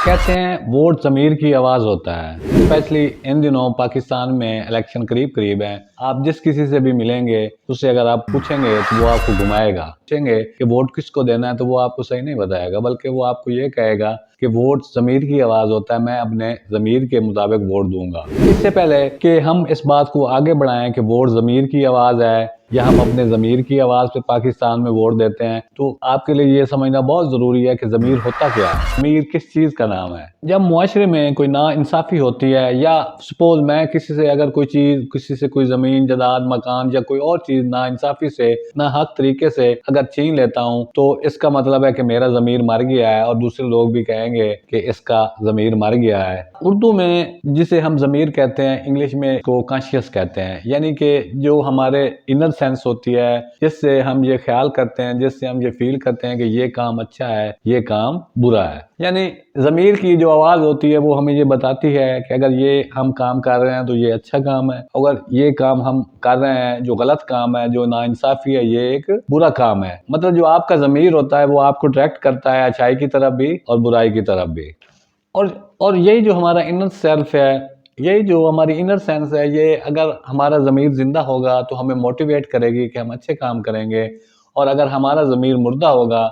कहते हैं वोट ज़मीर की आवाज़ होता है। स्पेशली इन दिनों पाकिस्तान में इलेक्शन करीब करीब है। आप जिस किसी से भी मिलेंगे उससे अगर आप पूछेंगे तो वो आपको घुमाएगा। पूछेंगे कि वोट किसको देना है तो वो आपको सही नहीं बताएगा, बल्कि वो आपको ये कहेगा कि वोट ज़मीर की आवाज़ होता है, मैं अपने ज़मीर के मुताबिक वोट दूंगा। इससे पहले कि हम इस बात को आगे बढ़ाएं कि वोट ज़मीर की आवाज़ है या हम अपने ज़मीर की आवाज़ पे पाकिस्तान में वोट देते हैं, तो आपके लिए ये समझना बहुत ज़रूरी है कि ज़मीर होता क्या है, ज़मीर किस चीज़ का नाम है। जब मुआशरे में कोई नाइंसाफ़ी होती है या सपोज़ मैं किसी से अगर कोई चीज़, किसी से कोई ज़मीन जायदाद मकान या कोई और चीज़ नाइंसाफ़ी से नाहक तरीके से अगर छीन लेता हूँ, तो इसका मतलब है कि मेरा ज़मीर मर गया है और दूसरे लोग भी कहेंगे कि इसका ज़मीर मर गया है। उर्दू में जिसे हम ज़मीर कहते हैं, इंग्लिश में को कॉन्शियस कहते हैं, यानी कि जो हमारे इनर सेंस होती है, जिससे हम ये ख्याल करते हैं, जिससे हम ये फील करते हैं कि ये काम अच्छा है, ये काम बुरा है। यानी ज़मीर की जो आवाज़ होती है वो हमें ये बताती है कि अगर ये हम काम कर रहे हैं तो ये अच्छा काम है, अगर ये काम हम कर रहे हैं जो गलत काम है, जो नाइंसाफ़ी है, ये एक बुरा काम है। मतलब जो आपका ज़मीर होता है वो आपको डायरेक्ट करता है अच्छाई की तरफ भी और बुराई की तरफ भी। और यही जो हमारा इनर सेल्फ है, यही जो हमारी इनर सेंस है, ये अगर हमारा ज़मीर ज़िंदा होगा तो हमें मोटिवेट करेगी कि हम अच्छे काम करेंगे, और अगर हमारा ज़मीर मुर्दा होगा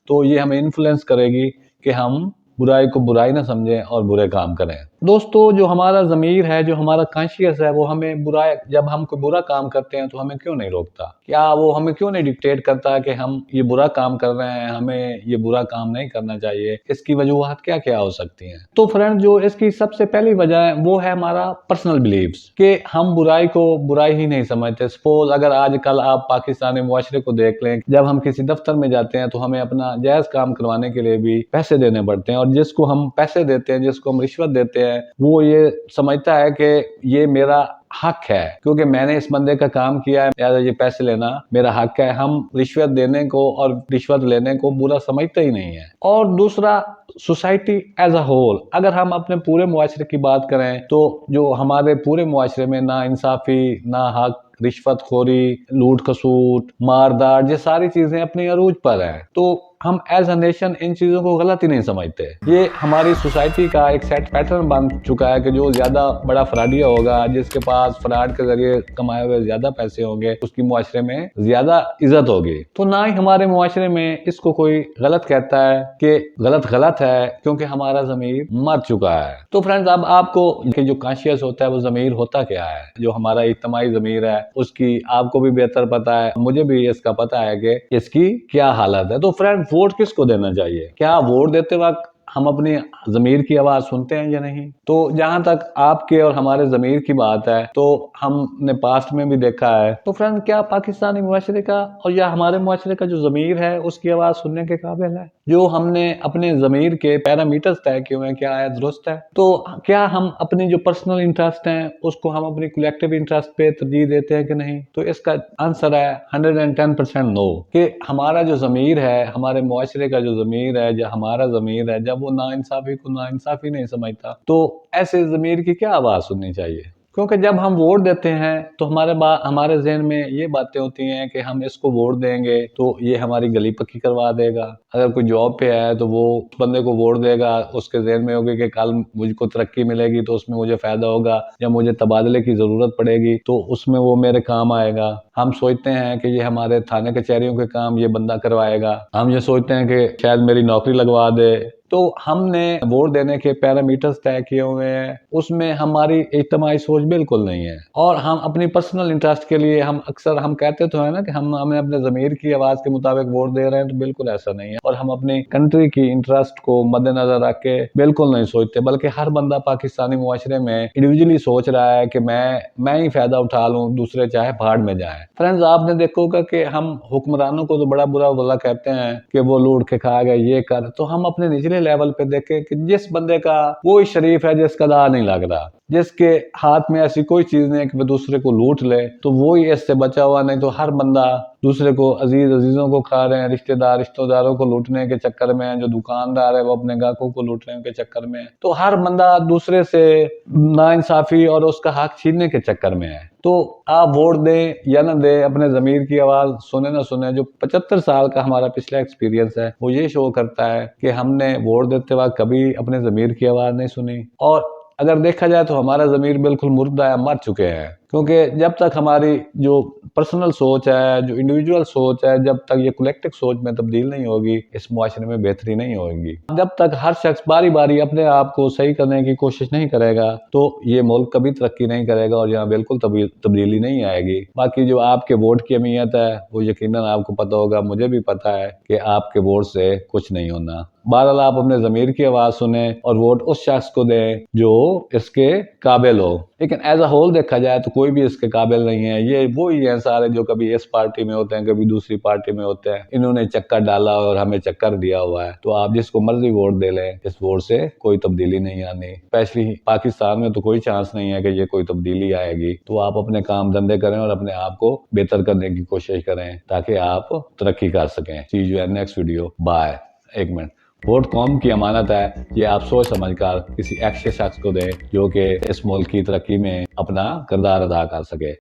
तो ये हमें इन्फ्लुएंस करेगी कि हम बुराई को बुराई ना समझें और बुरे काम करें। दोस्तों, जो हमारा ज़मीर है, जो हमारा कॉन्शियस है, वो हमें जब हम कोई बुरा काम करते हैं तो हमें क्यों नहीं रोकता? क्या वो हमें क्यों नहीं डिक्टेट करता कि हम ये बुरा काम कर रहे हैं, हमें ये बुरा काम नहीं करना चाहिए? इसकी वजूहात क्या-क्या हो सकती हैं? तो फ्रेंड, जो इसकी सबसे पहली वजह है वो है हमारा पर्सनल बिलीव्स, कि हम बुराई को बुराई ही नहीं समझते। सपोज़ अगर आजकल आप पाकिस्तानी मुआशरे को देख लें, जब हम किसी दफ्तर में जाते हैं तो हमें अपना जायज़ काम करवाने के लिए भी पैसे देने पड़ते हैं, और जिसको हम पैसे देते हैं, जिसको हम रिश्वत देते हैं, वो ये समझता है कि ये मेरा हक है, क्योंकि मैंने इस बंदे का काम किया है, या ये पैसे लेना मेरा हक है। हम रिश्वत देने को और रिश्वत लेने को बुरा समझते ही नहीं है। और दूसरा, सोसाइटी एज अ होल, अगर हम अपने पूरे मुआशरे की बात करें तो जो हमारे पूरे मुआशरे में नाइंसाफ़ी, नाहक, रिश्वतखोरी, लूट खसूट, मारदार, ये सारी चीजें अपनी अरूज पर हैं, तो हम एज अ नेशन इन चीजों को गलत ही नहीं समझते। ये हमारी सोसाइटी का एक सेट पैटर्न बन चुका है कि जो ज्यादा बड़ा फ्रॉडिया होगा, जिसके पास फ्रॉड के जरिए कमाए हुए ज्यादा पैसे होंगे, उसकी मुआशरे में ज्यादा इज्जत होगी। तो ना ही हमारे मुआशरे में इसको कोई गलत कहता है कि गलत गलत है, क्योंकि हमारा ज़मीर मर चुका है। तो फ्रेंड्स, अब आपको जो कॉन्शियस होता है वो ज़मीर होता क्या है, जो हमारा इज्तिमाई ज़मीर है, उसकी आपको भी बेहतर पता है, मुझे भी इसका पता है कि इसकी क्या हालत है। तो फ्रेंड, वोट किसको देना चाहिए? क्या वोट देते वक्त हम अपनी ज़मीर की आवाज़ सुनते हैं या नहीं? तो जहाँ तक आपके और हमारे ज़मीर की बात है, तो हमने पास्ट में भी देखा है। तो फ्रेंड, क्या पाकिस्तानी मुआशरे का और या हमारे मुआशरे का जो ज़मीर है उसकी आवाज़ सुनने के काबिल है? जो हमने अपने ज़मीर के पैरामीटर्स तय किए हुए हैं, क्या है दुरुस्त है? तो क्या हम अपनी जो पर्सनल इंटरेस्ट हैं उसको हम अपनी कलेक्टिव इंटरेस्ट पे तरजीह देते हैं कि नहीं? तो इसका आंसर है 110% नो, कि हमारा जो ज़मीर है, हमारे मुआशरे का जो ज़मीर है, जो हमारा ज़मीर है, जब वो नाइंसाफ़ी को नाइंसाफ़ी नहीं समझता, तो ऐसे ज़मीर की क्या आवाज़ सुननी चाहिए? क्योंकि जब हम वोट देते हैं तो हमारे ज़हन में ये बातें होती हैं कि हम इसको वोट देंगे तो ये हमारी गली पक्की करवा देगा। अगर कोई जॉब पे है तो वो उस बंदे को वोट देगा, उसके ज़हन में होगी कि कल मुझको तरक्की मिलेगी तो उसमें मुझे फ़ायदा होगा, या मुझे तबादले की ज़रूरत पड़ेगी तो उसमें वो मेरे काम आएगा। हम सोचते हैं कि ये हमारे थाने कचहरियों के काम ये बंदा करवाएगा। हम ये सोचते हैं कि शायद मेरी नौकरी लगवा दे। तो हमने वोट देने के पैरामीटर्स तय किए हुए हैं, उसमें हमारी इज्तिमाई सोच बिल्कुल नहीं है, और हम अपनी पर्सनल इंटरेस्ट के लिए हम अक्सर हम कहते तो है ना कि हमें अपने ज़मीर की आवाज़ के मुताबिक वोट दे रहे हैं, तो बिल्कुल ऐसा नहीं है। और हम अपनी कंट्री की इंटरेस्ट को मद्देनजर रख के बिल्कुल नहीं सोचते, बल्कि हर बंदा पाकिस्तानी मुआशरे में इंडिविजुअली सोच रहा है कि मैं ही फायदा उठा लूँ, दूसरे चाहे भाड़ में जाए। फ्रेंड्स, आपने देखोगा कि हम हुक्मरानों को तो बड़ा बुरा भला कहते हैं कि वो लूट के खा गए, ये कर, तो हम अपने निचले लेवल पे देखें कि जिस बंदे का वो ही शरीफ है जिसका दावा नहीं लग रहा, जिसके हाथ में ऐसी कोई चीज नहीं है कि वो दूसरे को लूट ले, तो वो ही इससे बचा हुआ, नहीं तो हर बंदा दूसरे को अजीजों को खा रहे हैं, रिश्तेदारों को लूटने के चक्कर में हैं, जो दुकानदार है वो अपने ग्राहकों को लूटने के चक्कर में है। तो हर बंदा दूसरे से नाइंसाफी और उसका हक छीनने के चक्कर में है। तो आप वोट दें या ना दें, अपने ज़मीर की आवाज़ सुने ना सुने, जो 75 साल का हमारा पिछला एक्सपीरियंस है वो ये शो करता है कि हमने वोट देते वक्त कभी अपने ज़मीर की आवाज़ नहीं सुनी। और अगर देखा जाए तो हमारा ज़मीर बिल्कुल मुर्दा है, मर चुके हैं। क्योंकि जब तक हमारी जो पर्सनल सोच है, जो इंडिविजुअल सोच है, जब तक ये कलेक्टिव सोच में तब्दील नहीं होगी, इस मुआशरे में बेहतरी नहीं होगी। जब तक हर शख्स बारी बारी अपने आप को सही करने की कोशिश नहीं करेगा तो ये मुल्क कभी तरक्की नहीं करेगा और यहाँ बिल्कुल तब्दीली नहीं आएगी। बाकी जो आपके वोट की अहमियत है वो यकीनन आपको पता होगा, मुझे भी पता है कि आपके वोट से कुछ नहीं होना। बहरहाल आप अपने ज़मीर की आवाज़ सुने और वोट उस शख्स को दें जो इसके काबिल हो। लेकिन एज अ होल देखा जाए तो कोई भी इसके काबिल नहीं है। ये वो ही हैं सारे जो कभी इस पार्टी में होते हैं, कभी दूसरी पार्टी में होते हैं। इन्होंने चक्कर डाला और हमें चक्कर दिया हुआ है। तो आप जिसको मर्जी वोट दे लें, इस वोट से कोई तब्दीली नहीं आनी। स्पेशली पाकिस्तान में तो कोई चांस नहीं है कि ये कोई तब्दीली आएगी। तो आप अपने काम धंधे करें और अपने आप को बेहतर करने की कोशिश करें ताकि आप तरक्की कर सकें। See you in next video. Bye. एक मिनट। वोट कौम की अमानत है, ये आप सोच समझकर किसी ऐसे शख्स को दें जो कि इस मुल्क की तरक्की में अपना किरदार अदा कर सके।